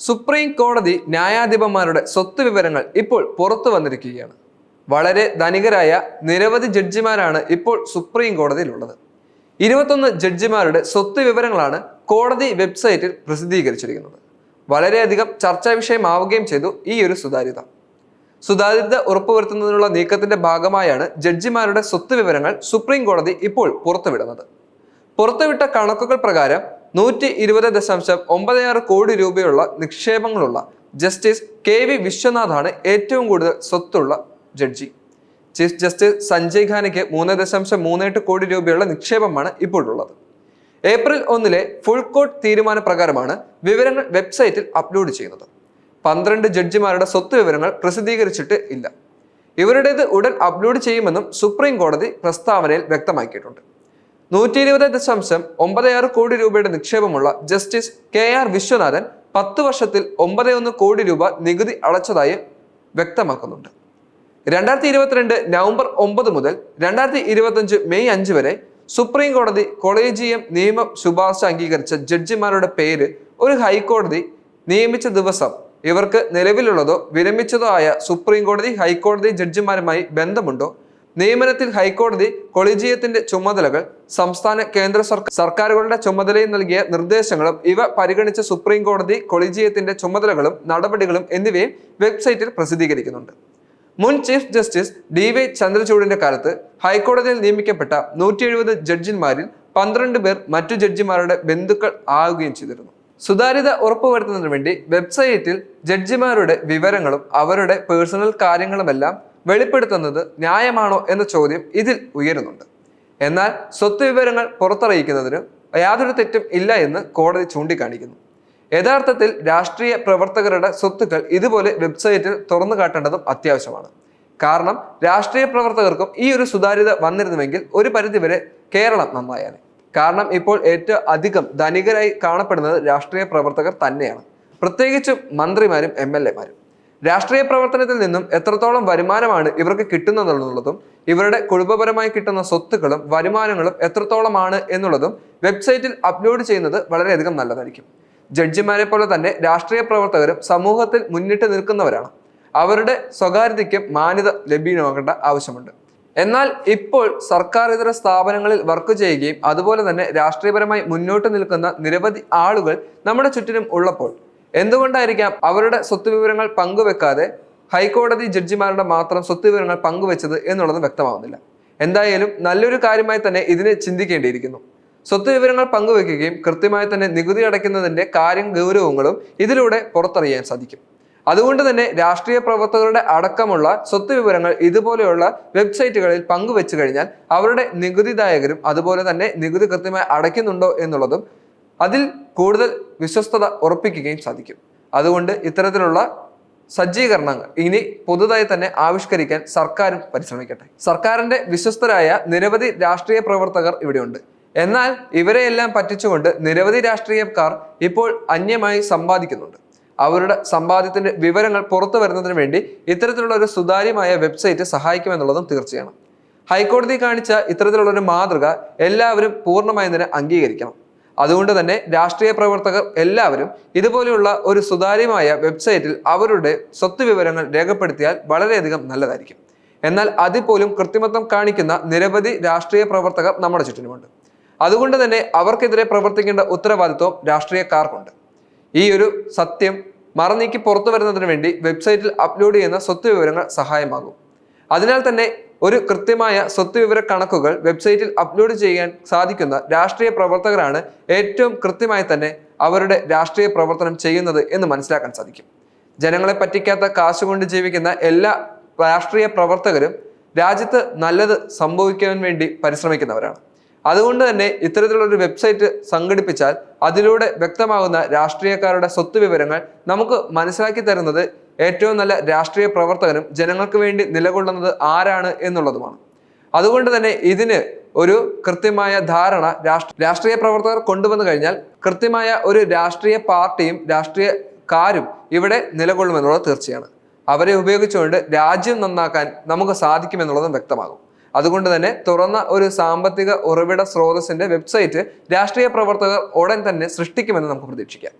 Supreme കോടതി ന്യായാധിപന്മാരുടെ സ്വത്ത് വിവരങ്ങൾ ഇപ്പോൾ പുറത്തു വന്നിരിക്കുകയാണ്. വളരെ ധനികരായ നിരവധി ജഡ്ജിമാരാണ് ഇപ്പോൾ സുപ്രീം കോടതിയിലുള്ളത്. 21 ജഡ്ജിമാരുടെ സ്വത്ത് വിവരങ്ങളാണ് കോടതി വെബ്സൈറ്റിൽ പ്രസിദ്ധീകരിച്ചിരിക്കുന്നത്. വളരെയധികം ചർച്ചാ വിഷയമാവുകയും ചെയ്തു ഈ ഒരു സുതാര്യത ഉറപ്പുവരുത്തുന്നതിനുള്ള നീക്കത്തിന്റെ ഭാഗമായാണ് ജഡ്ജിമാരുടെ സ്വത്ത് വിവരങ്ങൾ സുപ്രീം കോടതി ഇപ്പോൾ പുറത്തുവിടുന്നത്. പുറത്തുവിട്ട കണക്കുകൾ പ്രകാരം 120.96 കോടി രൂപയുള്ള നിക്ഷേപങ്ങളുള്ള ജസ്റ്റിസ് KV വിശ്വനാഥാണ് ഏറ്റവും കൂടുതൽ സ്വത്തുള്ള ജഡ്ജി. ചീഫ് ജസ്റ്റിസ് സഞ്ജയ് ഖാനയ്ക്ക് 3.38 കോടി രൂപയുള്ള നിക്ഷേപമാണ് ഇപ്പോഴുള്ളത്. ഏപ്രിൽ 1 ഫുൾ കോർട്ട് തീരുമാന പ്രകാരമാണ് വിവരങ്ങൾ വെബ്സൈറ്റിൽ അപ്ലോഡ് ചെയ്യുന്നത്. 12 ജഡ്ജിമാരുടെ സ്വത്ത് വിവരങ്ങൾ പ്രസിദ്ധീകരിച്ചിട്ട് ഇല്ല. ഇവരുടേത് ഉടൻ അപ്ലോഡ് ചെയ്യുമെന്നും സുപ്രീം കോടതി പ്രസ്താവനയിൽ വ്യക്തമാക്കിയിട്ടുണ്ട്. 120.96 കോടി രൂപയുടെ നിക്ഷേപമുള്ള ജസ്റ്റിസ് KR വിശ്വനാഥൻ 10 വർഷത്തിൽ 9.1 കോടി രൂപ നികുതി അടച്ചതായി വ്യക്തമാക്കുന്നുണ്ട്. 2022 നവംബർ 9 മുതൽ 2025 മെയ് 5 വരെ സുപ്രീം കോടതി കൊളീജിയം നിയമ ശുപാർശ അംഗീകരിച്ച ജഡ്ജിമാരുടെ പേര് ഒരു ഹൈക്കോടതി നിയമിച്ച ദിവസം ഇവർക്ക് നിലവിലുള്ളതോ വിരമിച്ചതോ ആയ സുപ്രീം കോടതി ഹൈക്കോടതി ജഡ്ജിമാരുമായി ബന്ധമുണ്ടോ, നിയമനത്തിൽ ഹൈക്കോടതി കൊളീജിയത്തിന്റെ ചുമതലകൾ, സംസ്ഥാന കേന്ദ്ര സർക്കാരുകളുടെ ചുമതലയിൽ നൽകിയ നിർദ്ദേശങ്ങളും ഇവ പരിഗണിച്ച സുപ്രീം കോടതി കൊളീജിയത്തിന്റെ ചുമതലകളും നടപടികളും എന്നിവയും വെബ്സൈറ്റിൽ പ്രസിദ്ധീകരിക്കുന്നുണ്ട്. മുൻ ചീഫ് ജസ്റ്റിസ് DY ചന്ദ്രചൂഡിന്റെ കാലത്ത് ഹൈക്കോടതിയിൽ നിയമിക്കപ്പെട്ട 170 ജഡ്ജിമാരിൽ 12 പേർ മറ്റു ജഡ്ജിമാരുടെ ബന്ധുക്കൾ ആവുകയും ചെയ്തിരുന്നു. സുതാര്യത ഉറപ്പുവരുത്തുന്നതിന് വേണ്ടി വെബ്സൈറ്റിൽ ജഡ്ജിമാരുടെ വിവരങ്ങളും അവരുടെ പേഴ്സണൽ കാര്യങ്ങളുമെല്ലാം വെളിപ്പെടുത്തുന്നത് ന്യായമാണോ എന്ന ചോദ്യം ഇതിൽ ഉയരുന്നുണ്ട്. എന്നാൽ സ്വത്ത് വിവരങ്ങൾ പുറത്തറിയിക്കുന്നതിന് യാതൊരു തെറ്റും ഇല്ല എന്ന് കോടതി ചൂണ്ടിക്കാണിക്കുന്നു. യഥാർത്ഥത്തിൽ രാഷ്ട്രീയ പ്രവർത്തകരുടെ സ്വത്തുക്കൾ ഇതുപോലെ വെബ്സൈറ്റിൽ തുറന്നു കാട്ടേണ്ടതും അത്യാവശ്യമാണ്. കാരണം രാഷ്ട്രീയ പ്രവർത്തകർക്കും ഈ ഒരു സുതാര്യത വന്നിരുന്നുവെങ്കിൽ ഒരു പരിധിവരെ കേരളം നന്നായാണ്. കാരണം ഇപ്പോൾ ഏറ്റവും അധികം ധനികരായി കാണപ്പെടുന്നത് രാഷ്ട്രീയ പ്രവർത്തകർ തന്നെയാണ്, പ്രത്യേകിച്ചും മന്ത്രിമാരും MLA-മാരും. രാഷ്ട്രീയ പ്രവർത്തനത്തിൽ നിന്നും എത്രത്തോളം വരുമാനമാണ് ഇവർക്ക് കിട്ടുന്നതെന്നുള്ളതും ഇവരുടെ കുടുംബപരമായി കിട്ടുന്ന സ്വത്തുക്കളും വരുമാനങ്ങളും എത്രത്തോളമാണ് എന്നുള്ളതും വെബ്സൈറ്റിൽ അപ്ലോഡ് ചെയ്യുന്നത് വളരെയധികം നല്ലതായിരിക്കും. ജഡ്ജിമാരെ പോലെ തന്നെ രാഷ്ട്രീയ പ്രവർത്തകരും സമൂഹത്തിൽ മുന്നിട്ട് നിൽക്കുന്നവരാണ്. അവരുടെ സ്വകാര്യതയ്ക്കും മാന്യത ലഭ്യമാക്കേണ്ട ആവശ്യമുണ്ട്. എന്നാൽ ഇപ്പോൾ സർക്കാർ ഇതര സ്ഥാപനങ്ങളിൽ വർക്ക് ചെയ്യുകയും അതുപോലെ തന്നെ രാഷ്ട്രീയപരമായി മുന്നോട്ട് നിൽക്കുന്ന നിരവധി ആളുകൾ നമ്മുടെ ചുറ്റിനും ഉള്ളപ്പോൾ എന്തുകൊണ്ടായിരിക്കാം അവരുടെ സ്വത്ത് വിവരങ്ങൾ പങ്കുവെക്കാതെ ഹൈക്കോടതി ജഡ്ജിമാരുടെ മാത്രം സ്വത്ത് വിവരങ്ങൾ പങ്കുവെച്ചത് എന്നുള്ളത് വ്യക്തമാവുന്നില്ല. എന്തായാലും നല്ലൊരു കാര്യമായി തന്നെ ഇതിനെ ചിന്തിക്കേണ്ടിയിരിക്കുന്നു. സ്വത്ത് വിവരങ്ങൾ പങ്കുവെക്കുകയും കൃത്യമായി തന്നെ നികുതി അടയ്ക്കുന്നതിന്റെ ഗൗരവങ്ങളും ഇതിലൂടെ പുറത്തറിയാൻ സാധിക്കും. അതുകൊണ്ട് തന്നെ രാഷ്ട്രീയ പ്രവർത്തകരുടെ അടക്കമുള്ള സ്വത്ത് വിവരങ്ങൾ ഇതുപോലെയുള്ള വെബ്സൈറ്റുകളിൽ പങ്കുവെച്ചു കഴിഞ്ഞാൽ അവരുടെ നികുതിദായകരും അതുപോലെ തന്നെ നികുതി കൃത്യമായി അടയ്ക്കുന്നുണ്ടോ എന്നുള്ളതും അതിൽ കൂടുതൽ വിശ്വസ്തത ഉറപ്പിക്കുകയും സാധിക്കും. അതുകൊണ്ട് ഇത്തരത്തിലുള്ള സജ്ജീകരണങ്ങൾ ഇനി പുതുതായി തന്നെ ആവിഷ്കരിക്കാൻ സർക്കാരും പരിശ്രമിക്കട്ടെ. സർക്കാരിന്റെ വിശ്വസ്തരായ നിരവധി രാഷ്ട്രീയ പ്രവർത്തകർ ഇവിടെയുണ്ട്. എന്നാൽ ഇവരെയെല്ലാം പറ്റിച്ചുകൊണ്ട് നിരവധി രാഷ്ട്രീയക്കാർ ഇപ്പോൾ അന്യമായി സമ്പാദിക്കുന്നുണ്ട്. അവരുടെ സമ്പാദ്യത്തിന്റെ വിവരങ്ങൾ പുറത്തു വരുന്നതിന് വേണ്ടി ഇത്തരത്തിലുള്ള ഒരു സുതാര്യമായ വെബ്സൈറ്റ് സഹായിക്കുമെന്നുള്ളതും തീർച്ചയാണ്. ഹൈക്കോടതി കാണിച്ച ഇത്തരത്തിലുള്ള ഒരു മാതൃക എല്ലാവരും പൂർണ്ണമായി തന്നെ അംഗീകരിക്കണം. അതുകൊണ്ട് തന്നെ രാഷ്ട്രീയ പ്രവർത്തകർ എല്ലാവരും ഇതുപോലെയുള്ള ഒരു സുതാര്യമായ വെബ്സൈറ്റിൽ അവരുടെ സ്വത്ത് വിവരങ്ങൾ രേഖപ്പെടുത്തിയാൽ വളരെയധികം നല്ലതായിരിക്കും. എന്നാൽ അതിപോലും കൃത്രിമത്വം കാണിക്കുന്ന നിരവധി രാഷ്ട്രീയ പ്രവർത്തകർ നമ്മുടെ ചുറ്റിനുമുണ്ട്. അതുകൊണ്ട് തന്നെ അവർക്കെതിരെ പ്രവർത്തിക്കേണ്ട ഉത്തരവാദിത്വം രാഷ്ട്രീയക്കാർക്കുണ്ട്. ഈ ഒരു സത്യം മറനീക്കി പുറത്തു വരുന്നതിന് വേണ്ടി വെബ്സൈറ്റിൽ അപ്ലോഡ് ചെയ്യുന്ന സ്വത്ത് വിവരങ്ങൾ സഹായമാകും. അതിനാൽ തന്നെ ഒരു കൃത്യമായ സ്വത്ത് വിവര കണക്കുകൾ വെബ്സൈറ്റിൽ അപ്ലോഡ് ചെയ്യാൻ സാധിക്കുന്ന രാഷ്ട്രീയ പ്രവർത്തകരാണ് ഏറ്റവും കൃത്യമായി തന്നെ അവരുടെ രാഷ്ട്രീയ പ്രവർത്തനം ചെയ്യുന്നത് എന്ന് മനസ്സിലാക്കാൻ സാധിക്കും. ജനങ്ങളെ പറ്റിക്കാത്ത കാശുകൊണ്ട് ജീവിക്കുന്ന എല്ലാ രാഷ്ട്രീയ പ്രവർത്തകരും രാജ്യത്ത് നല്ലത് സംഭവിക്കാൻ വേണ്ടി പരിശ്രമിക്കുന്നവരാണ്. അതുകൊണ്ട് തന്നെ ഇത്തരത്തിലുള്ളൊരു വെബ്സൈറ്റ് സംഘടിപ്പിച്ചാൽ അതിലൂടെ വ്യക്തമാകുന്ന രാഷ്ട്രീയക്കാരുടെ സ്വത്ത് വിവരങ്ങൾ നമുക്ക് മനസ്സിലാക്കി തരുന്നത് ഏറ്റവും നല്ല രാഷ്ട്രീയ പ്രവർത്തകനും ജനങ്ങൾക്ക് വേണ്ടി നിലകൊള്ളുന്നത് ആരാണ് എന്നുള്ളതുമാണ്. അതുകൊണ്ട് തന്നെ ഇതിന് ഒരു കൃത്യമായ ധാരണ രാഷ്ട്രീയ പ്രവർത്തകർ കൊണ്ടുവന്നു കഴിഞ്ഞാൽ കൃത്യമായ ഒരു രാഷ്ട്രീയ പാർട്ടിയും രാഷ്ട്രീയക്കാരും ഇവിടെ നിലകൊള്ളുമെന്നുള്ളത് തീർച്ചയാണ്. അവരെ ഉപയോഗിച്ചുകൊണ്ട് രാജ്യം നന്നാക്കാൻ നമുക്ക് സാധിക്കുമെന്നുള്ളതും വ്യക്തമാകും. അതുകൊണ്ട് തന്നെ തുറന്ന ഒരു സാമ്പത്തിക ഉറവിട സ്രോതസ്സിന്റെ വെബ്സൈറ്റ് രാഷ്ട്രീയ പ്രവർത്തകർ ഉടൻ തന്നെ സൃഷ്ടിക്കുമെന്ന് നമുക്ക് പ്രതീക്ഷിക്കാം.